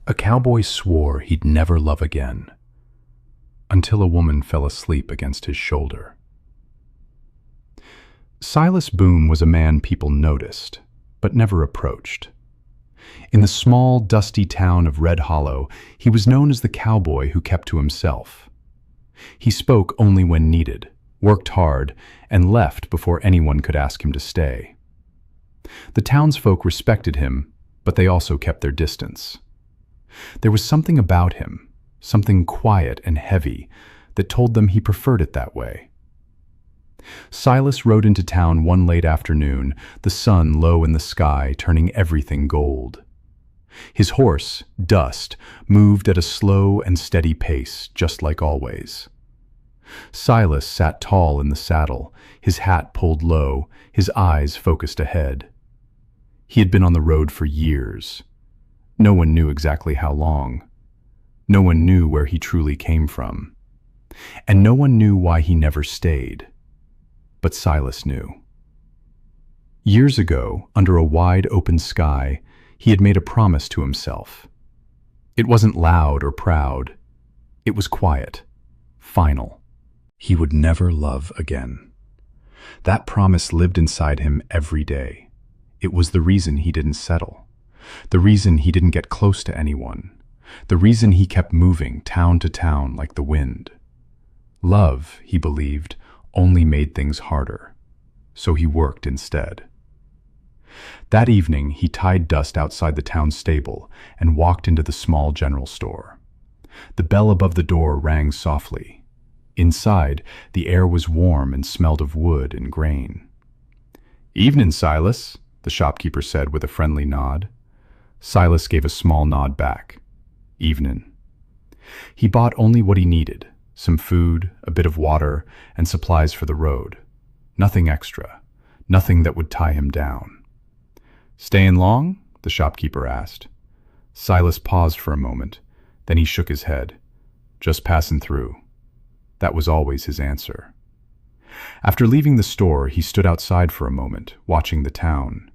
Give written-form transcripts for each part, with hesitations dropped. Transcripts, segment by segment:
A cowboy swore he'd never love again, until a woman fell asleep against his shoulder. Silas Boone was a man people noticed, but never approached. In the small, dusty town of Red Hollow, he was known as the cowboy who kept to himself. He spoke only when needed, worked hard, and left before anyone could ask him to stay. The townsfolk respected him, but they also kept their distance. There was something about him, something quiet and heavy, that told them he preferred it that way. Silas rode into town one late afternoon, the sun low in the sky, turning everything gold. His horse, Dust, moved at a slow and steady pace, just like always. Silas sat tall in the saddle, his hat pulled low, his eyes focused ahead. He had been on the road for years. No one knew exactly how long. No one knew where he truly came from. And no one knew why he never stayed. But Silas knew. Years ago, under a wide open sky, he had made a promise to himself. It wasn't loud or proud. It was quiet, final. He would never love again. That promise lived inside him every day. It was the reason he didn't settle, the reason he didn't get close to anyone, the reason he kept moving town to town like the wind. Love, he believed, only made things harder, so he worked instead. That evening, he tied Dust outside the town stable and walked into the small general store. The bell above the door rang softly. Inside, the air was warm and smelled of wood and grain. "Evening, Silas," the shopkeeper said with a friendly nod. Silas gave a small nod back. "Evening." He bought only what he needed, some food, a bit of water, and supplies for the road. Nothing extra, nothing that would tie him down. "Staying long?" the shopkeeper asked. Silas paused for a moment, then he shook his head. "Just passing through." That was always his answer. After leaving the store, he stood outside for a moment, watching the town.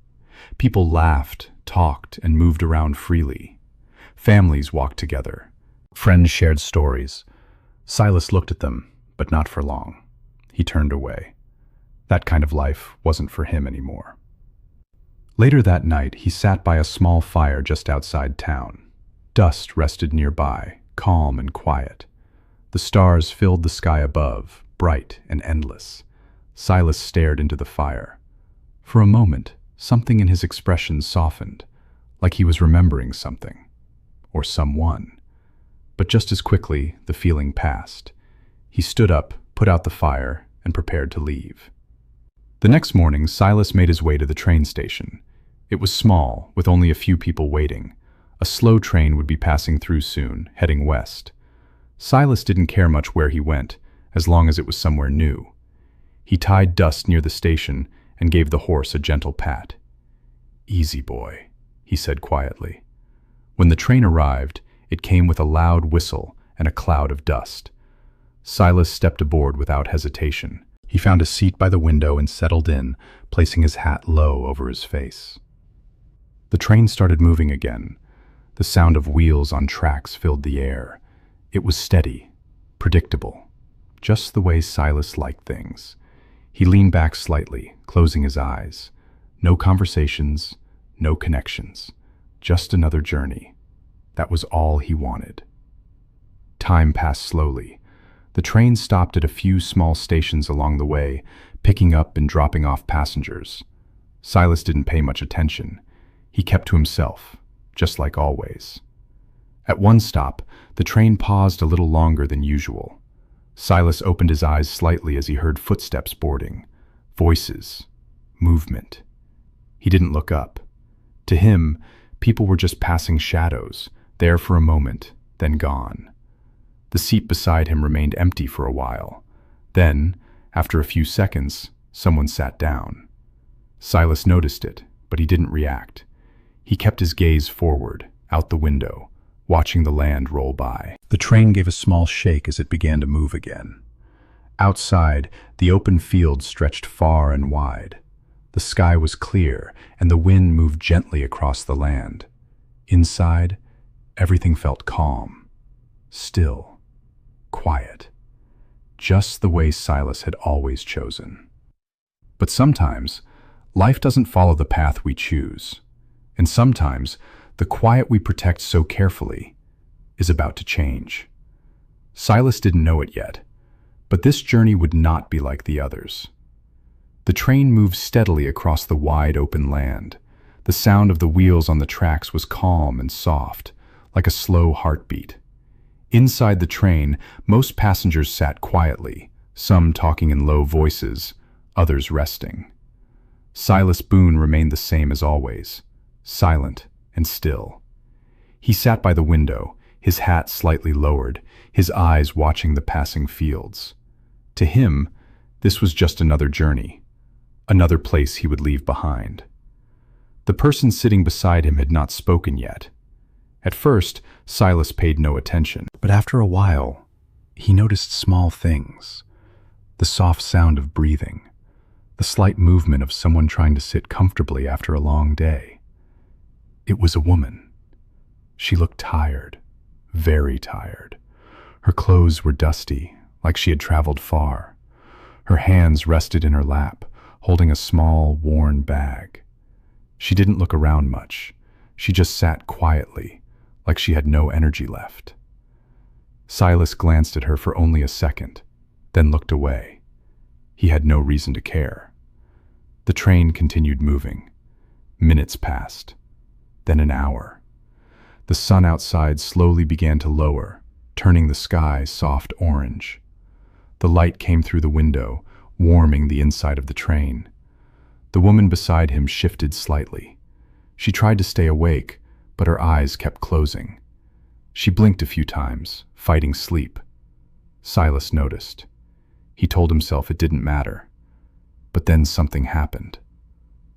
People laughed, talked, and moved around freely. Families walked together. Friends shared stories. Silas looked at them, but not for long. He turned away. That kind of life wasn't for him anymore. Later that night, he sat by a small fire just outside town. Dust rested nearby, calm and quiet. The stars filled the sky above, bright and endless. Silas stared into the fire. For a moment, something in his expression softened, like he was remembering something, or someone. But just as quickly, the feeling passed. He stood up, put out the fire, and prepared to leave. The next morning, Silas made his way to the train station. It was small, with only a few people waiting. A slow train would be passing through soon, heading west. Silas didn't care much where he went, as long as it was somewhere new. He tied Dust near the station and gave the horse a gentle pat. "Easy, boy," he said quietly. When the train arrived, it came with a loud whistle and a cloud of dust. Silas stepped aboard without hesitation. He found a seat by the window and settled in, placing his hat low over his face. The train started moving again. The sound of wheels on tracks filled the air. It was steady, predictable, just the way Silas liked things. He leaned back slightly, closing his eyes. No conversations, no connections, just another journey. That was all he wanted. Time passed slowly. The train stopped at a few small stations along the way, picking up and dropping off passengers. Silas didn't pay much attention. He kept to himself, just like always. At one stop, the train paused a little longer than usual. Silas opened his eyes slightly as he heard footsteps boarding, voices, movement. He didn't look up. To him, people were just passing shadows, there for a moment, then gone. The seat beside him remained empty for a while. Then, after a few seconds, someone sat down. Silas noticed it, but he didn't react. He kept his gaze forward, out the window, watching the land roll by. The train gave a small shake as it began to move again. Outside, the open field stretched far and wide. The sky was clear, and the wind moved gently across the land. Inside, Everything felt calm, still, quiet, just the way Silas had always chosen. But sometimes, life doesn't follow the path we choose, and sometimes the quiet we protect so carefully is about to change. Silas didn't know it yet, but this journey would not be like the others. The train moved steadily across the wide open land. The sound of the wheels on the tracks was calm and soft, like a slow heartbeat. Inside the train, most passengers sat quietly, some talking in low voices, others resting. Silas Boone remained the same as always, silent and still. He sat by the window, his hat slightly lowered, his eyes watching the passing fields. To him, this was just another journey, another place he would leave behind. The person sitting beside him had not spoken yet. At first, Silas paid no attention, but after a while, he noticed small things. The soft sound of breathing, the slight movement of someone trying to sit comfortably after a long day. It was a woman. She looked tired, very tired. Her clothes were dusty, like she had traveled far. Her hands rested in her lap, holding a small, worn bag. She didn't look around much. She just sat quietly, like she had no energy left. Silas glanced at her for only a second, then looked away. He had no reason to care. The train continued moving. Minutes passed, then an hour. The sun outside slowly began to lower, turning the sky soft orange. The light came through the window, warming the inside of the train. The woman beside him shifted slightly. She tried to stay awake, but her eyes kept closing. She blinked a few times, fighting sleep. Silas noticed. He told himself it didn't matter. But then something happened.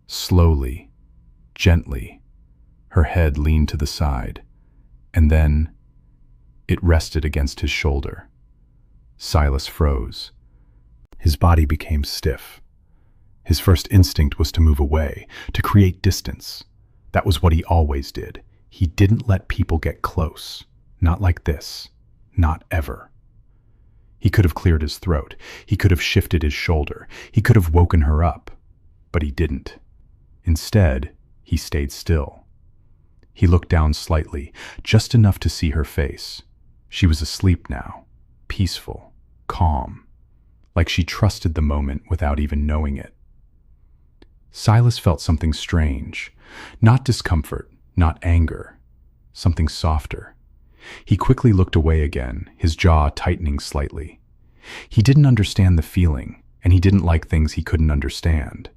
Slowly, gently, her head leaned to the side, and then it rested against his shoulder. Silas froze. His body became stiff. His first instinct was to move away, to create distance. That was what he always did. He didn't let people get close. Not like this. Not ever. He could have cleared his throat. He could have shifted his shoulder. He could have woken her up. But he didn't. Instead, he stayed still. He looked down slightly, just enough to see her face. She was asleep now, peaceful, calm, like she trusted the moment without even knowing it. Silas felt something strange, not discomfort, not anger, something softer. He quickly looked away again, his jaw tightening slightly. He didn't understand the feeling, and he didn't like things he couldn't understand.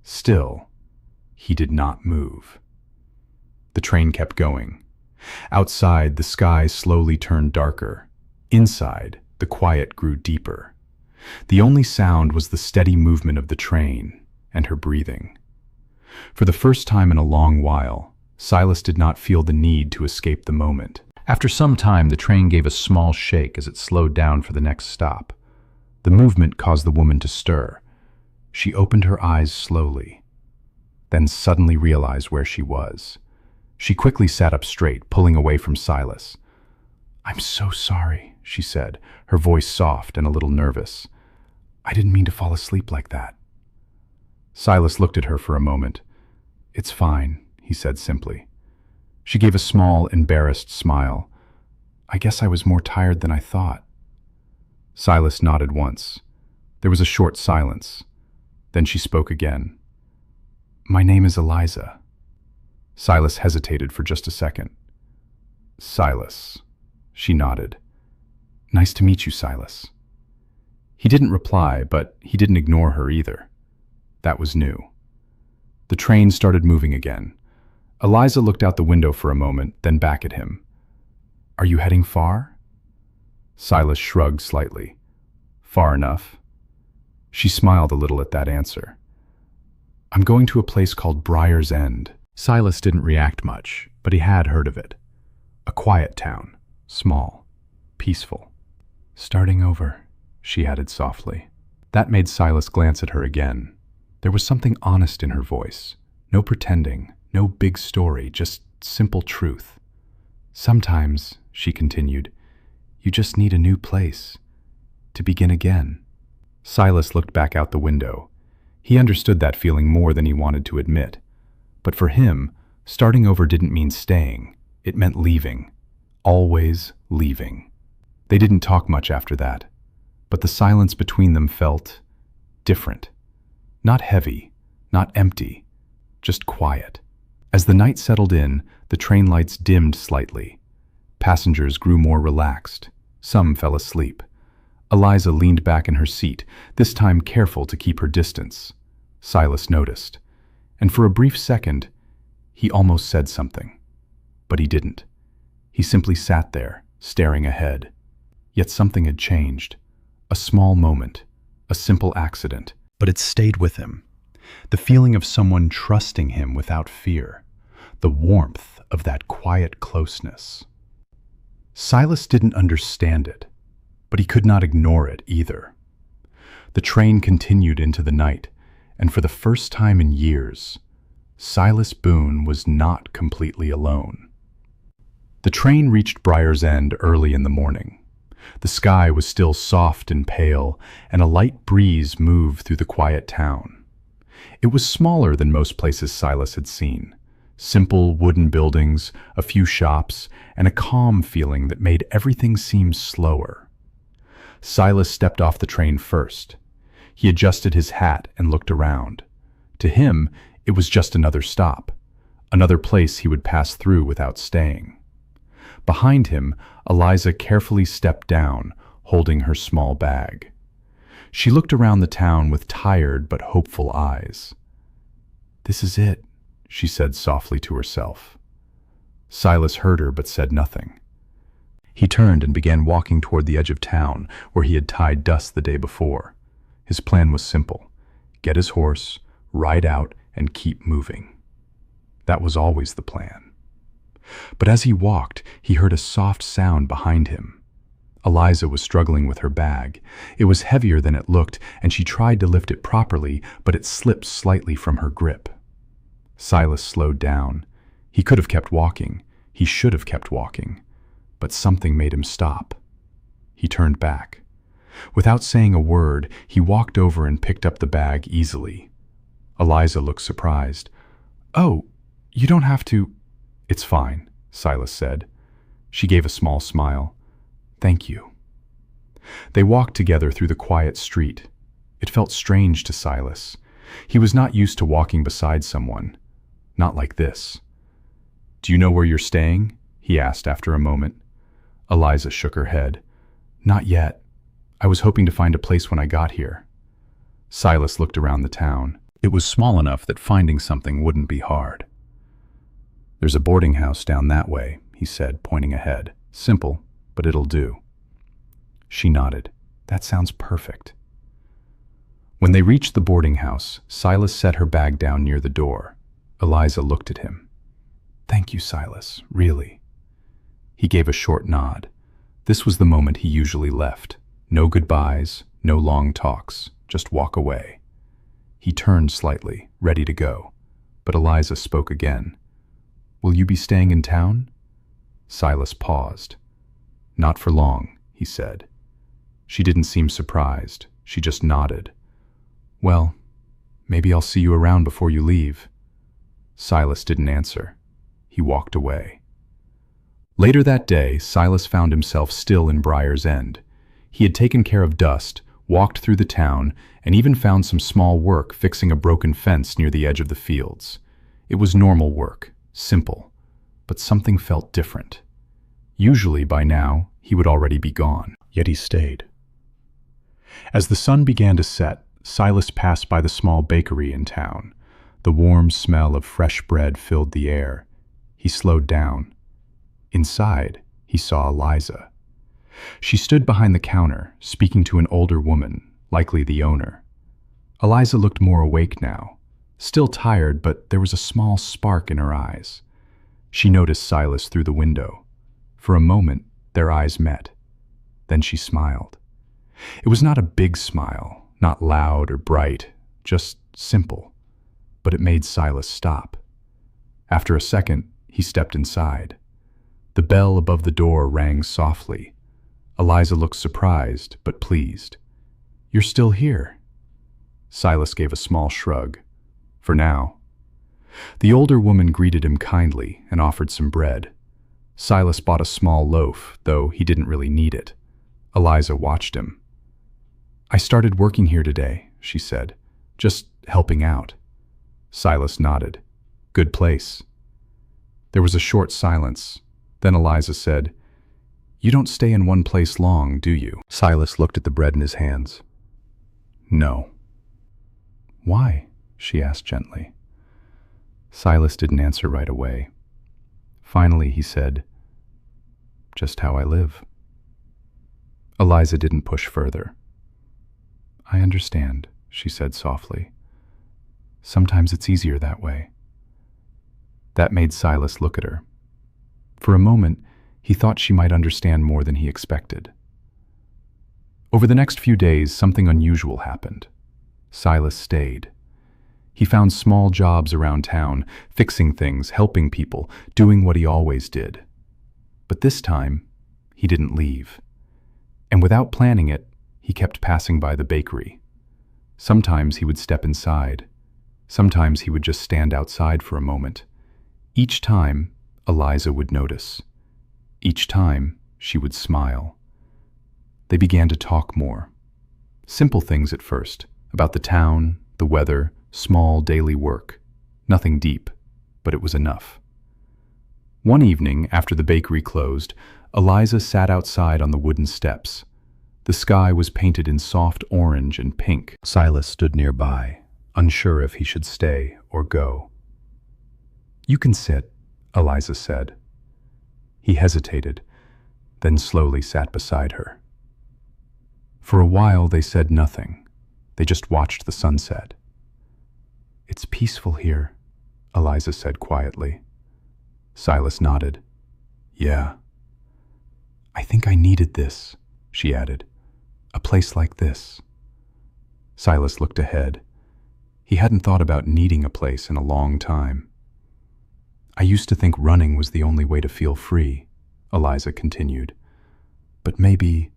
Still, he did not move. The train kept going. Outside, the sky slowly turned darker. Inside, the quiet grew deeper. The only sound was the steady movement of the train and her breathing. For the first time in a long while, Silas did not feel the need to escape the moment. After some time, the train gave a small shake as it slowed down for the next stop. The movement caused the woman to stir. She opened her eyes slowly, then suddenly realized where she was. She quickly sat up straight, pulling away from Silas. "I'm so sorry," she said, her voice soft and a little nervous. "I didn't mean to fall asleep like that." Silas looked at her for a moment. "It's fine," he said simply. She gave a small, embarrassed smile. "I guess I was more tired than I thought." Silas nodded once. There was a short silence. Then she spoke again. "My name is Eliza." Silas hesitated for just a second. "Silas." She nodded. "Nice to meet you, Silas." He didn't reply, but he didn't ignore her either. That was new. The train started moving again. Eliza looked out the window for a moment, then back at him. "Are you heading far?" Silas shrugged slightly. "Far enough." She smiled a little at that answer. "I'm going to a place called Briar's End." Silas didn't react much, but he had heard of it. A quiet town, small, peaceful. "Starting over," she added softly. That made Silas glance at her again. There was something honest in her voice. No pretending, no big story, just simple truth. Sometimes, she continued, you just need a new place to begin again. Silas looked back out the window. He understood that feeling more than he wanted to admit. But for him, starting over didn't mean staying. It meant leaving. Always leaving. They didn't talk much after that, but the silence between them felt different. Not heavy, not empty, just quiet. As the night settled in, the train lights dimmed slightly. Passengers grew more relaxed. Some fell asleep. Eliza leaned back in her seat, this time careful to keep her distance. Silas noticed, and for a brief second, he almost said something. But he didn't. He simply sat there, staring ahead. Yet something had changed. A small moment, a simple accident, but it stayed with him. The feeling of someone trusting him without fear. The warmth of that quiet closeness. Silas didn't understand it, but he could not ignore it either. The train continued into the night, and for the first time in years, Silas Boone was not completely alone. The train reached Briar's End early in the morning. The sky was still soft and pale, and a light breeze moved through the quiet town. It was smaller than most places Silas had seen. Simple wooden buildings, a few shops, and a calm feeling that made everything seem slower. Silas stepped off the train first. He adjusted his hat and looked around. To him, it was just another stop, another place he would pass through without staying. Behind him, Eliza carefully stepped down, holding her small bag. She looked around the town with tired but hopeful eyes. "This is it," she said softly to herself. Silas heard her but said nothing. He turned and began walking toward the edge of town where he had tied dust the day before. His plan was simple: get his horse, ride out, and keep moving. That was always the plan. But as he walked, he heard a soft sound behind him. Eliza was struggling with her bag. It was heavier than it looked, and she tried to lift it properly, but it slipped slightly from her grip. Silas slowed down. He could have kept walking. He should have kept walking. But something made him stop. He turned back. Without saying a word, he walked over and picked up the bag easily. Eliza looked surprised. "Oh, you don't have to—" "It's fine," Silas said. She gave a small smile. "Thank you." They walked together through the quiet street. It felt strange to Silas. He was not used to walking beside someone. Not like this. "Do you know where you're staying?" he asked after a moment. Eliza shook her head. "Not yet. I was hoping to find a place when I got here." Silas looked around the town. It was small enough that finding something wouldn't be hard. "There's a boarding house down that way," he said, pointing ahead. "Simple, but it'll do." She nodded. "That sounds perfect." When they reached the boarding house, Silas set her bag down near the door. Eliza looked at him. "Thank you, Silas, really." He gave a short nod. This was the moment he usually left. No goodbyes, no long talks, just walk away. He turned slightly, ready to go, but Eliza spoke again. "Will you be staying in town?" Silas paused. "Not for long," he said. She didn't seem surprised. She just nodded. "Well, maybe I'll see you around before you leave." Silas didn't answer. He walked away. Later that day, Silas found himself still in Briar's End. He had taken care of dust, walked through the town, and even found some small work fixing a broken fence near the edge of the fields. It was normal work, simple, but something felt different. Usually, by now, he would already be gone, yet he stayed. As the sun began to set, Silas passed by the small bakery in town. The warm smell of fresh bread filled the air. He slowed down. Inside, he saw Eliza. She stood behind the counter, speaking to an older woman, likely the owner. Eliza looked more awake now. Still tired, but there was a small spark in her eyes. She noticed Silas through the window. For a moment, their eyes met. Then she smiled. It was not a big smile, not loud or bright, just simple. But it made Silas stop. After a second, he stepped inside. The bell above the door rang softly. Eliza looked surprised, but pleased. "You're still here." Silas gave a small shrug. "For now." The older woman greeted him kindly and offered some bread. Silas bought a small loaf, though he didn't really need it. Eliza watched him. "I started working here today," she said. "Just helping out." Silas nodded. "Good place." There was a short silence. Then Eliza said, "You don't stay in one place long, do you?" Silas looked at the bread in his hands. "No." "Why?" she asked gently. Silas didn't answer right away. Finally, he said, "Just how I live." Eliza didn't push further. "I understand," she said softly. "Sometimes it's easier that way." That made Silas look at her. For a moment, he thought she might understand more than he expected. Over the next few days, something unusual happened. Silas stayed. He found small jobs around town, fixing things, helping people, doing what he always did. But this time, he didn't leave. And without planning it, he kept passing by the bakery. Sometimes he would step inside. Sometimes he would just stand outside for a moment. Each time, Eliza would notice. Each time, she would smile. They began to talk more. Simple things at first, about the town, the weather, small daily work. Nothing deep, but it was enough. One evening, after the bakery closed, Eliza sat outside on the wooden steps. The sky was painted in soft orange and pink. Silas stood nearby, unsure if he should stay or go. "You can sit," Eliza said. He hesitated, then slowly sat beside her. For a while they said nothing. They just watched the sunset. "It's peaceful here," Eliza said quietly. Silas nodded. "Yeah." "I think I needed this," she added. "A place like this." Silas looked ahead. He hadn't thought about needing a place in a long time. "I used to think running was the only way to feel free," Eliza continued. "But maybe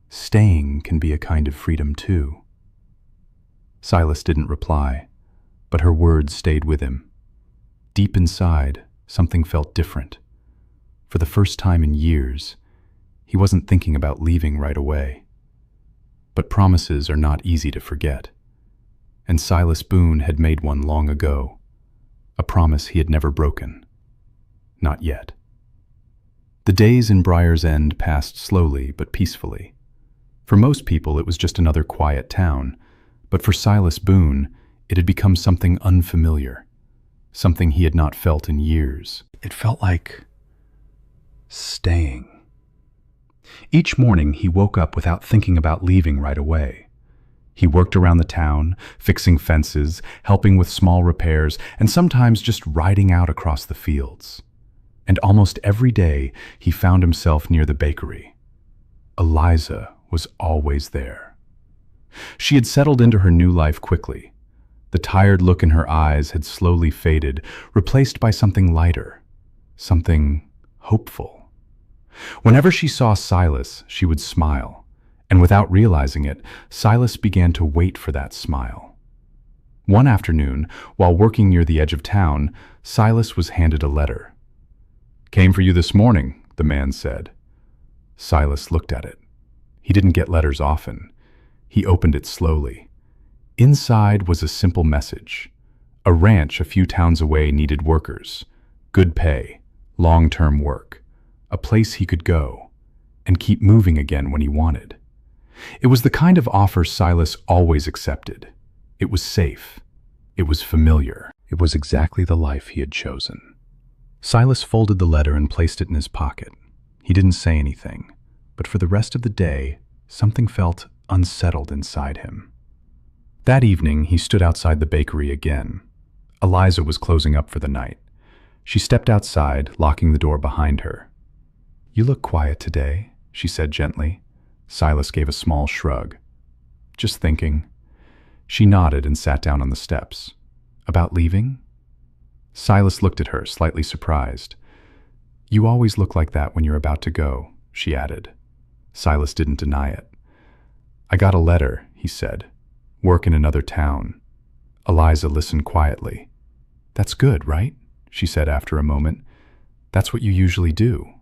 staying can be a kind of freedom too." Silas didn't reply, but her words stayed with him. Deep inside, something felt different. For the first time in years, he wasn't thinking about leaving right away. But promises are not easy to forget. And Silas Boone had made one long ago. A promise he had never broken. Not yet. The days in Briar's End passed slowly but peacefully. For most people, it was just another quiet town. But for Silas Boone, it had become something unfamiliar. Something he had not felt in years. It felt like staying. Each morning, he woke up without thinking about leaving right away. He worked around the town, fixing fences, helping with small repairs, and sometimes just riding out across the fields. And almost every day, he found himself near the bakery. Eliza was always there. She had settled into her new life quickly. The tired look in her eyes had slowly faded, replaced by something lighter, something hopeful. Whenever she saw Silas, she would smile, and without realizing it, Silas began to wait for that smile. One afternoon, while working near the edge of town, Silas was handed a letter. "Came for you this morning," the man said. Silas looked at it. He didn't get letters often. He opened it slowly. Inside was a simple message. A ranch a few towns away needed workers. Good pay, long-term work. A place he could go and keep moving again when he wanted. It was the kind of offer Silas always accepted. It was safe. It was familiar. It was exactly the life he had chosen. Silas folded the letter and placed it in his pocket. He didn't say anything, but for the rest of the day, something felt unsettled inside him. That evening, he stood outside the bakery again. Eliza was closing up for the night. She stepped outside, locking the door behind her. "You look quiet today," she said gently. Silas gave a small shrug. "Just thinking." She nodded and sat down on the steps. "About leaving?" Silas looked at her, slightly surprised. "You always look like that when you're about to go," she added. Silas didn't deny it. "I got a letter," he said. "Work in another town." Eliza listened quietly. "That's good, right?" she said after a moment. "That's what you usually do."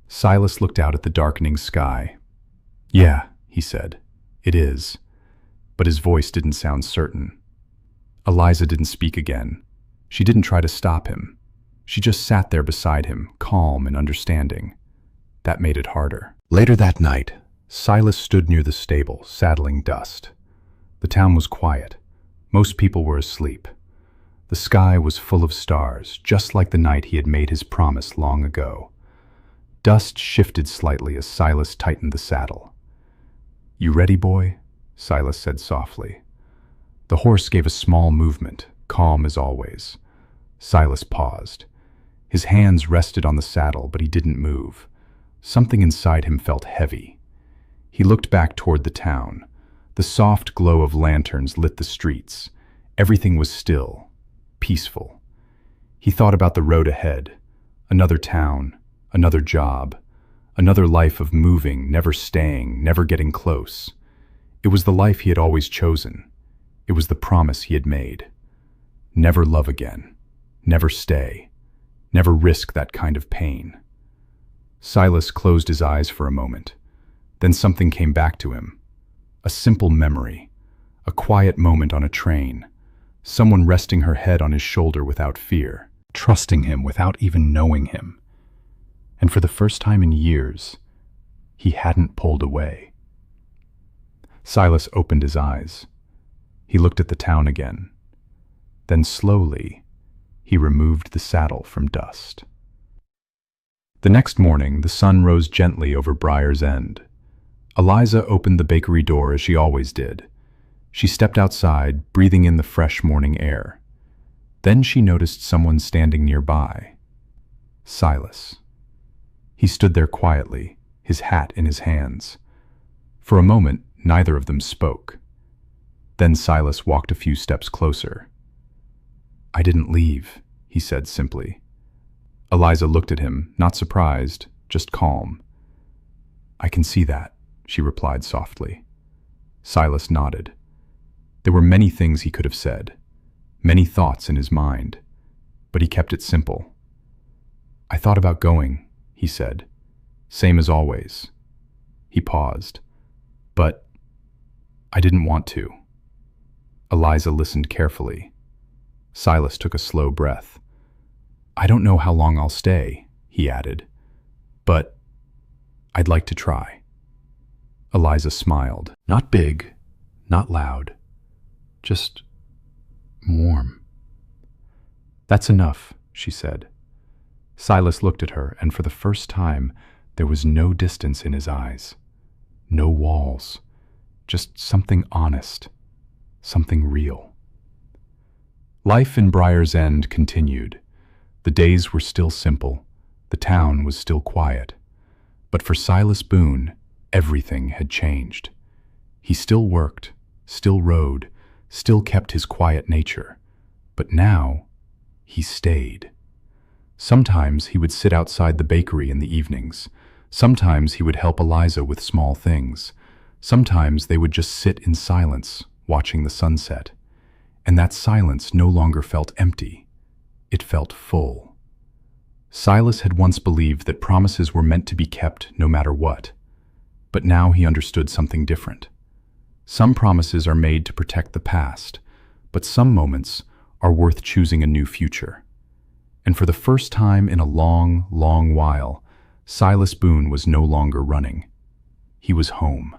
Silas looked out at the darkening sky. "Yeah," he said, "it is." But his voice didn't sound certain. Eliza didn't speak again. She didn't try to stop him. She just sat there beside him, calm and understanding. That made it harder. Later that night, Silas stood near the stable, saddling Dust. The town was quiet. Most people were asleep. The sky was full of stars, just like the night he had made his promise long ago. Dust shifted slightly as Silas tightened the saddle. "You ready, boy?" Silas said softly. The horse gave a small movement, calm as always. Silas paused. His hands rested on the saddle, but he didn't move. Something inside him felt heavy. He looked back toward the town. The soft glow of lanterns lit the streets. Everything was still, peaceful. He thought about the road ahead. Another town, another job, another life of moving, never staying, never getting close. It was the life he had always chosen. It was the promise he had made. Never love again. Never stay. Never risk that kind of pain. Silas closed his eyes for a moment. Then something came back to him. A simple memory. A quiet moment on a train. Someone resting her head on his shoulder without fear. Trusting him without even knowing him. And for the first time in years, he hadn't pulled away. Silas opened his eyes. He looked at the town again. Then slowly, he removed the saddle from Dust. The next morning, the sun rose gently over Briar's End. Eliza opened the bakery door as she always did. She stepped outside, breathing in the fresh morning air. Then she noticed someone standing nearby. Silas. He stood there quietly, his hat in his hands. For a moment, neither of them spoke. Then Silas walked a few steps closer. "I didn't leave," he said simply. Eliza looked at him, not surprised, just calm. "I can see that," she replied softly. Silas nodded. There were many things he could have said, many thoughts in his mind, but he kept it simple. "I thought about going," he said, "same as always." He paused. "But I didn't want to." Eliza listened carefully. Silas took a slow breath. "I don't know how long I'll stay," he added, "but I'd like to try." Eliza smiled. Not big, not loud, just warm. "That's enough," she said. Silas looked at her, and for the first time, there was no distance in his eyes. No walls, just something honest, something real. Life in Briar's End continued. The days were still simple. The town was still quiet. But for Silas Boone, everything had changed. He still worked, still rode, still kept his quiet nature. But now, he stayed. Sometimes he would sit outside the bakery in the evenings. Sometimes he would help Eliza with small things. Sometimes they would just sit in silence, watching the sunset. And that silence no longer felt empty. It felt full. Silas had once believed that promises were meant to be kept no matter what. But now he understood something different. Some promises are made to protect the past, but some moments are worth choosing a new future. And for the first time in a long, long while, Silas Boone was no longer running. He was home.